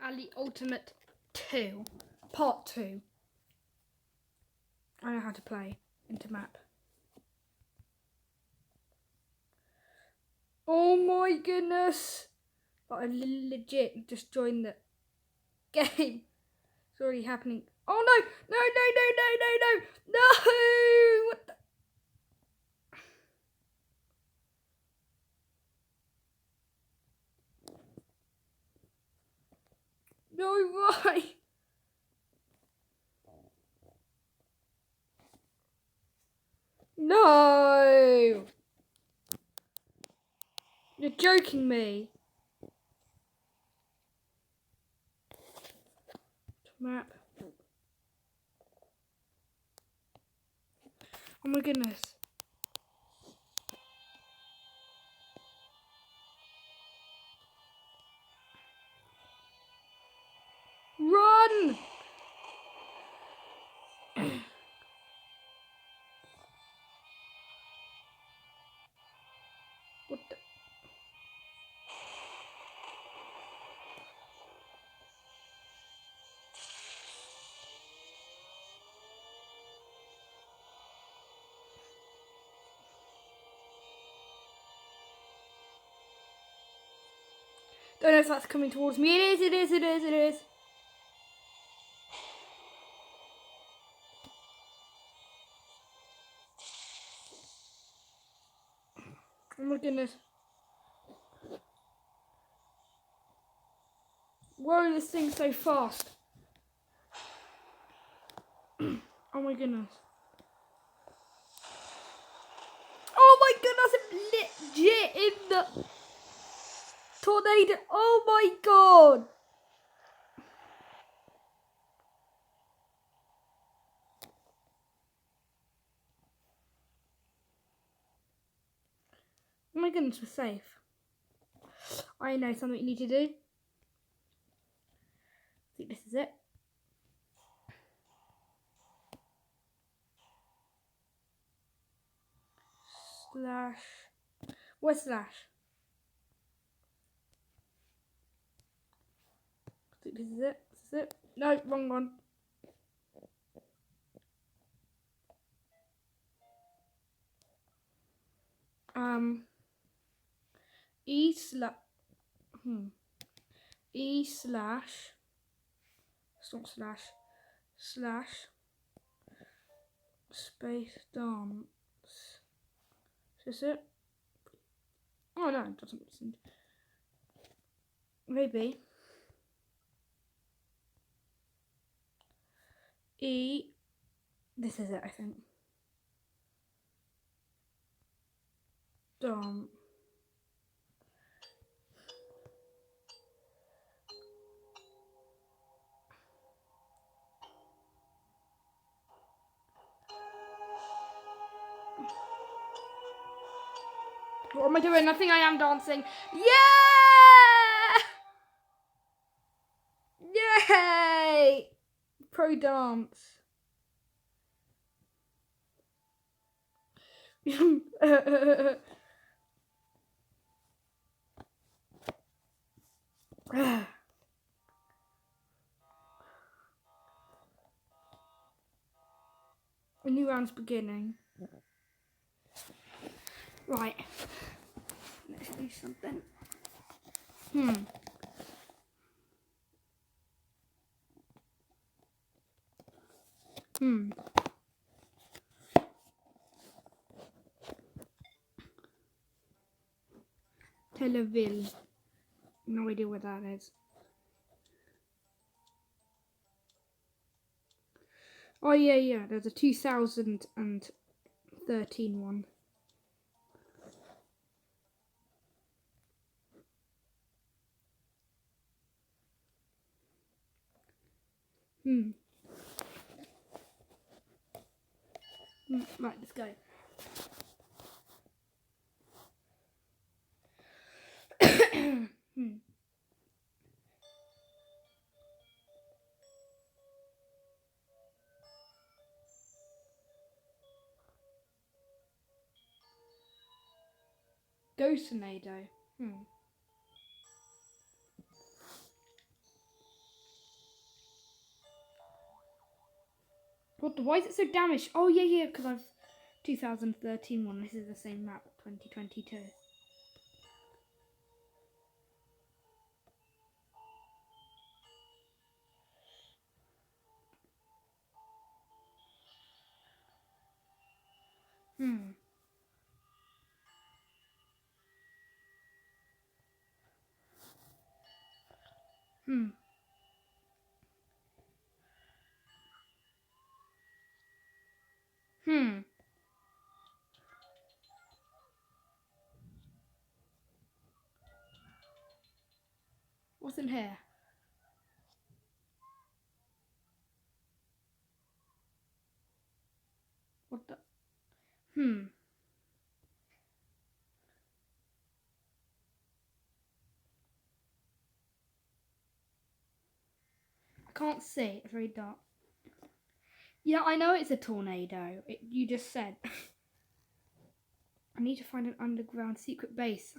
Ali Ultimate 2, Part 2. I know how to play into map. Oh my goodness! But I legit just joined the game. It's already happening. Oh no! No! No! No! No! No! No! No! What the? No, why? No! You're joking me. Map. Oh my goodness. Run! What the? Don't know if that's coming towards me. It is, it is, it is, it is. Oh my goodness. Whoa, this thing's so fast. Oh my goodness. Oh my goodness, I'm legit in the tornado. Oh my god. Oh my goodness, we're safe. I know something you need to do. I think this is it. Slash. Where's slash? I think this is it. This is it. No, wrong one. E slash. E slash. It's not slash. Slash. Space dance. Is this it? Oh no, it doesn't listen. Maybe. E. This is it, I think. Dance. What am I doing? I think I am dancing. Yeah! Yay! Pro dance. A new round's beginning. Right. Let's do something. Televille. No idea what that is. Oh yeah. There's a 2013 one. Right, let's go. Ghost tornado. Why is it so damaged? Oh, yeah, because I've 2013 one. This is the same map, 2022. Hmm. What's in here? What the? I can't see. It's very dark. Yeah, I know it's a tornado. You just said. I need to find an underground secret base.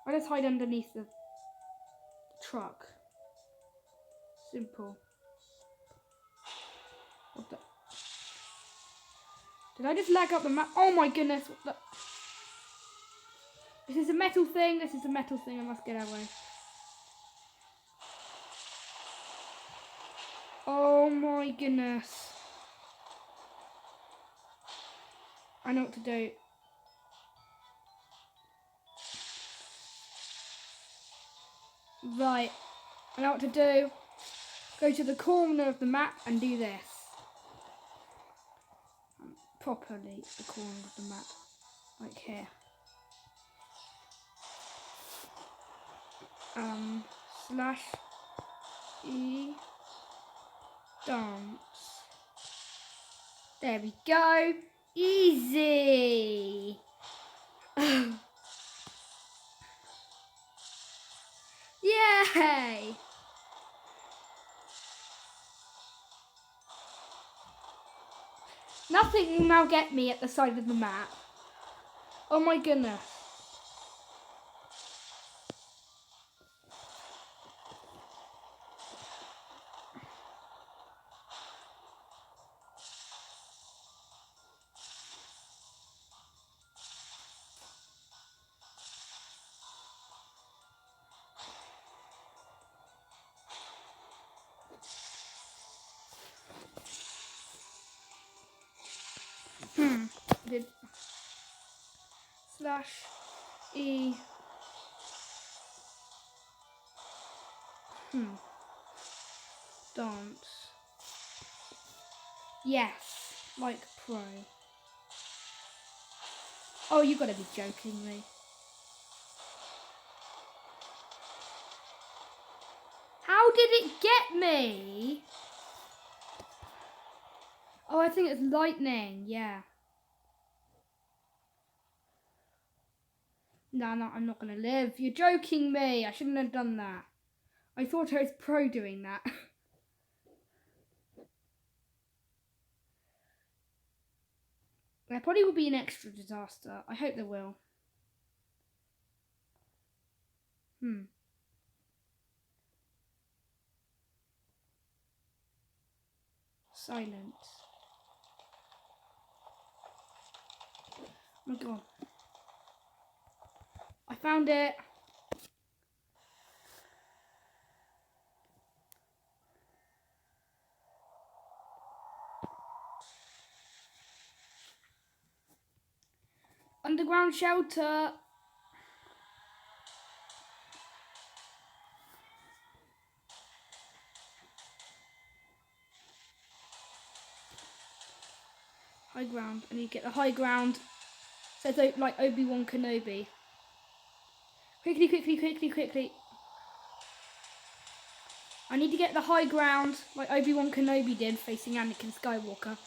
I'll just hide underneath the truck. Simple. What the? Did I just lag up the map? Oh my goodness. What the? This is a metal thing. This is a metal thing. I must get out of the way. Oh my goodness. I know what to do. Right. I know what to do. Go to the corner of the map and do this. Properly the corner of the map. Like here. Slash E dance. There we go. Easy. Yay! Nothing will now get me at the side of the map. Oh my goodness. Did slash E dance. Yes, like pro. Oh, you gotta be joking me. How did it get me? Oh, I think it's lightning, yeah. No, I'm not gonna live. You're joking me. I shouldn't have done that. I thought I was pro doing that. There probably will be an extra disaster. I hope there will. Silence. Oh my god. I found it. Underground shelter. High ground. I need to get the high ground. Says like Obi-Wan Kenobi. Quickly. I need to get the high ground like Obi-Wan Kenobi did facing Anakin Skywalker.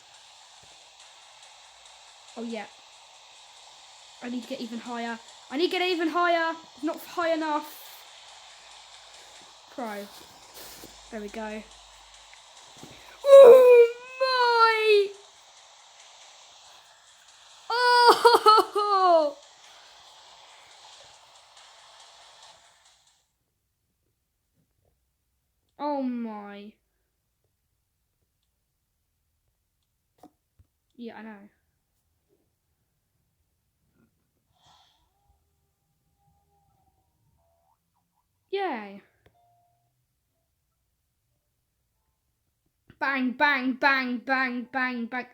Oh yeah. I need to get even higher. I need to get even higher. It's not high enough. Pro. There we go. Oh my! Oh! Yeah, I know. Yay. Bang, bang, bang, bang, bang, bang.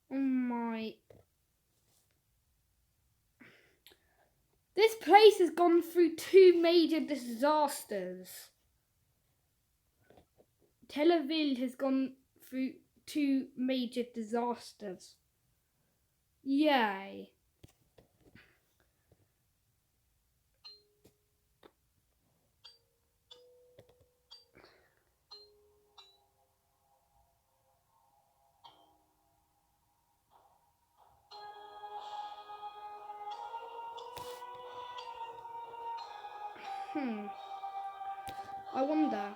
Oh my. This place has gone through 2 major disasters. Tel Aviv has gone through 2 major disasters. Yay. I wonder.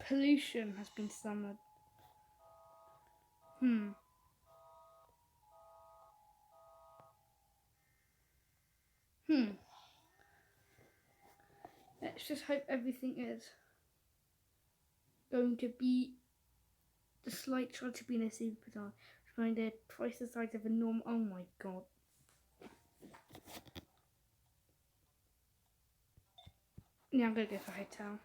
Pollution has been summoned. Let's just hope everything is going to be the slight try to be in a superstar. Trying to twice the size of a normal. Oh my god. Yeah, I'm gonna go for a hotel.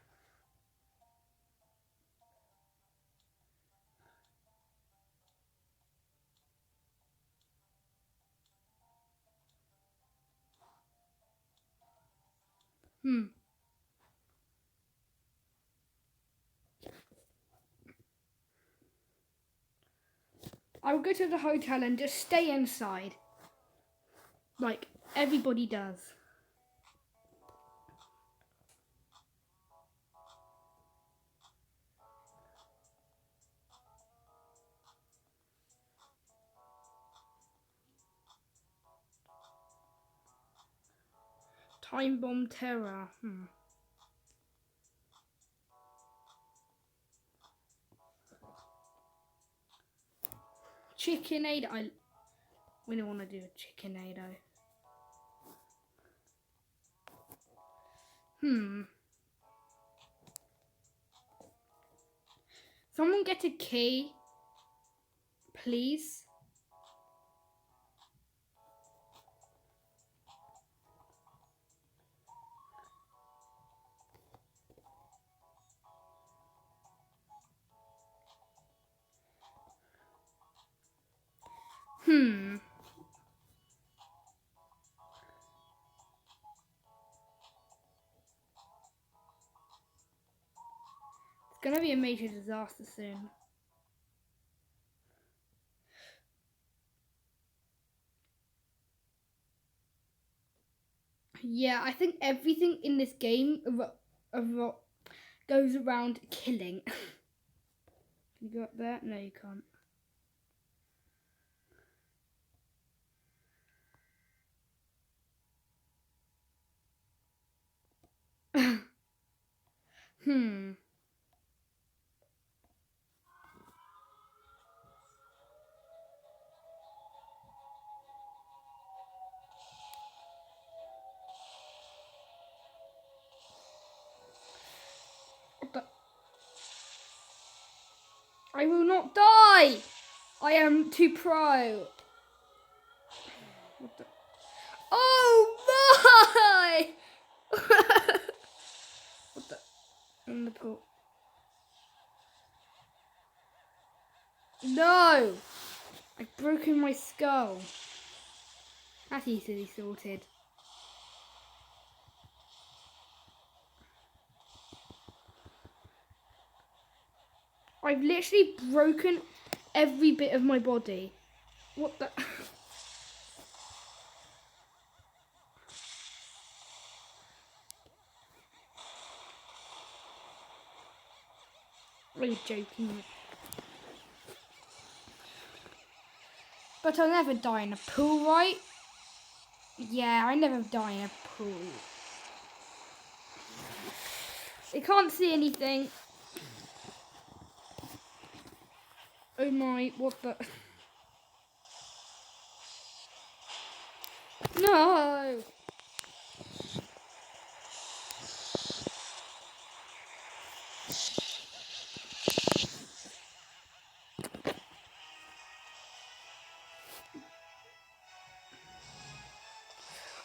I will go to the hotel and just stay inside. Like everybody does. Time bomb terror. Chickenado. We don't want to do a chickenado. Someone get a key, please. It's gonna be a major disaster soon. Yeah, I think everything in this game goes around killing. Can you go up there? No, you can't. I will not die! I am too pro. What the? Oh my! What the? In the pool. No! I've broken my skull. That's easily sorted. I've literally broken every bit of my body. What the? Are you joking? But I'll never die in a pool, right? Yeah, I never die in a pool. They can't see anything. Oh my, what the? No!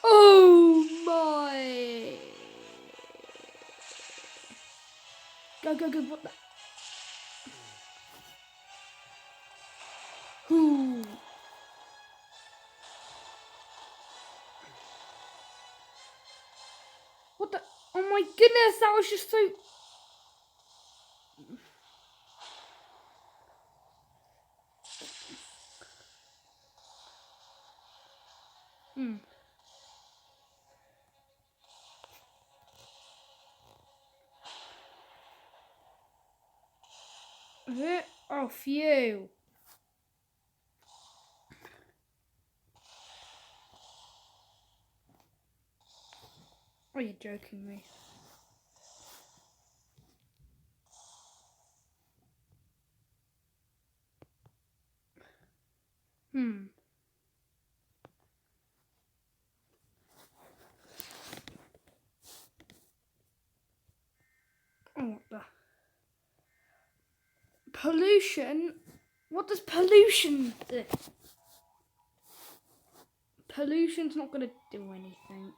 Oh my! Go, go, go, what the? Ooh. What the? Oh my goodness, that was just so... Oh, phew. Are you joking me? Oh, what the? Pollution? What does pollution do? Pollution's not going to do anything.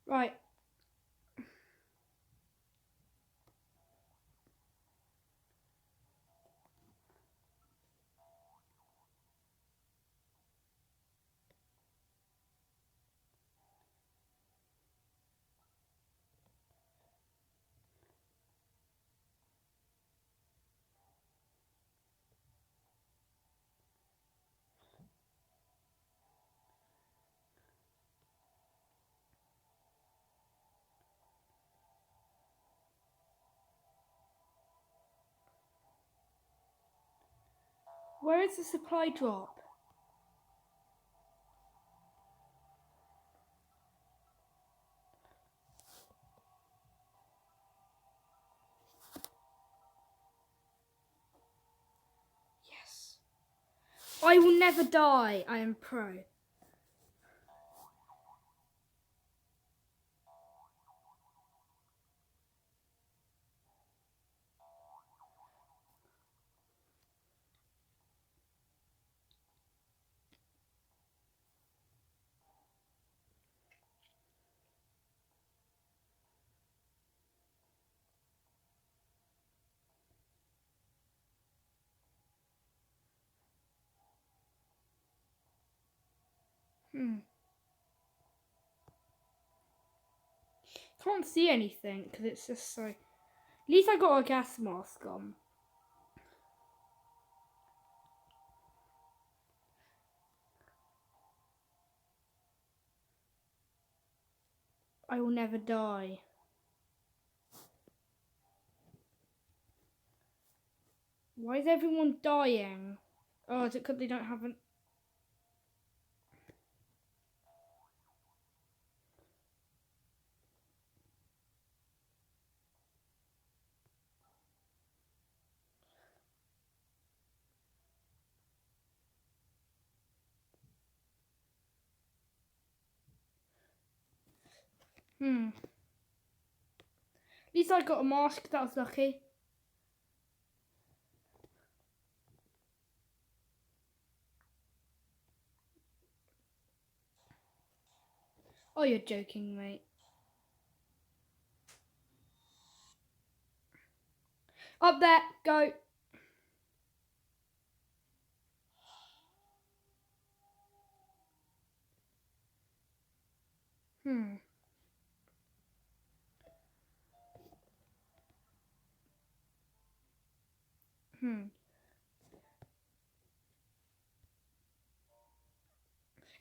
Right. Where is the supply drop? Yes. I will never die. I am pro. Can't see anything because it's just so... At least I got a gas mask on. I will never die. Why is everyone dying? Oh, is it because they don't have an... At least I got a mask, that was lucky. Oh, you're joking, mate. Up there, go.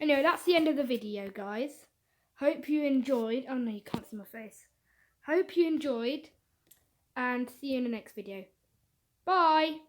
Anyway, that's the end of the video, guys. Hope you enjoyed. Oh no, you can't see my face. Hope you enjoyed, and see you in the next video. Bye!